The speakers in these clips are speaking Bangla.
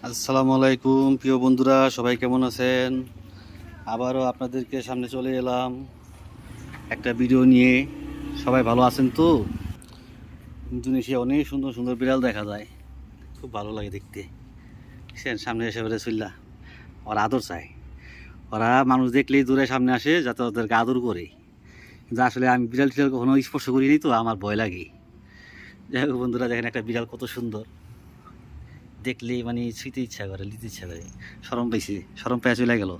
আসসালামু আলাইকুম প্রিয় বন্ধুরা, সবাই কেমন আছেন? আবারও আপনাদেরকে সামনে চলে এলাম একটা ভিডিও নিয়ে। সবাই ভালো আছেন তো? ইন্দোনেশিয়া অনেক সুন্দর সুন্দর বিড়াল দেখা যায়, খুব ভালো লাগে দেখতে। সামনে এসে পড়ে চললা, ওরা আদর চায়। ওরা মানুষ দেখলেই দূরে সামনে আসে যাতে ওদেরকে আদর করে। কিন্তু আসলে আমি বিড়াল টিড়াল কখনো স্পর্শ করিনি, তো আমার ভয় লাগে। যাই হোক বন্ধুরা, দেখেন একটা বিড়াল কত সুন্দর, দেখলেই মানে ছুঁতে ইচ্ছা করে, নিতে ইচ্ছা করে। সরম পেয়ে চলে গেল।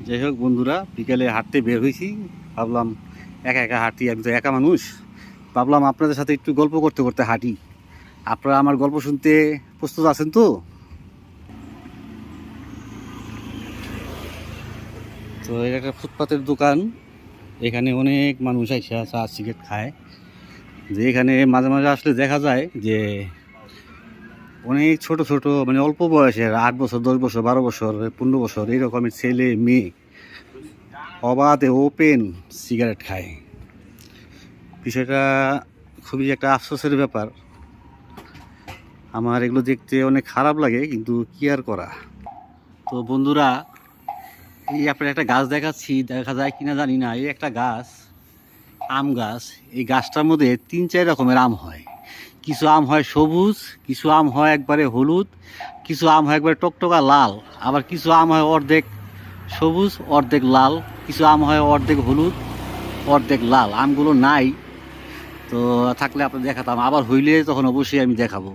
যাই হোক বন্ধুরা, বিকেলে হাঁটতে বের হয়েছি। ভাবলাম একা একা হাঁটি, আমি তো একা মানুষ। ভাবলাম আপনাদের সাথে একটু গল্প করতে করতে হাঁটি। আপনারা আমার গল্প শুনতে প্রস্তুত আছেন তো? তো এটা একটা ফুটপাতের দোকান। এখানে অনেক মানুষ আইসা চা সিগারেট খায়। যে এখানে মাঝে মাঝে আসলে দেখা যায় যে অনেক ছোট ছোট, মানে অল্প বয়সের, 8 বছর 10 বছর 12 বছর 15 বছর এরকমের ছেলে মেয়ে অবাধে ওপেন সিগারেট খায়। বিষয়টা খুবই একটা আফসোসের ব্যাপার। আমার এগুলো দেখতে অনেক খারাপ লাগে, কিন্তু কি আর করা। তো বন্ধুরা, এই আপনার একটা গাছ দেখাচ্ছি, দেখা যায় কিনা জানি না। এই একটা গাছ, আম গাছ। এই গাছটার মধ্যে 3-4 রকমের আম হয়। কিছু আম হয় সবুজ, কিছু আম হয় একবারে হলুদ, কিছু আম হয় একবারে টকটকা লাল, আবার কিছু আম হয় অর্ধেক সবুজ অর্ধেক লাল, কিছু আম হয় অর্ধেক হলুদ অর্ধেক লাল। আমগুলো নাই, তো থাকলে আপনার দেখাতাম, আবার হইলে তখন অবশ্যই আমি দেখাবো।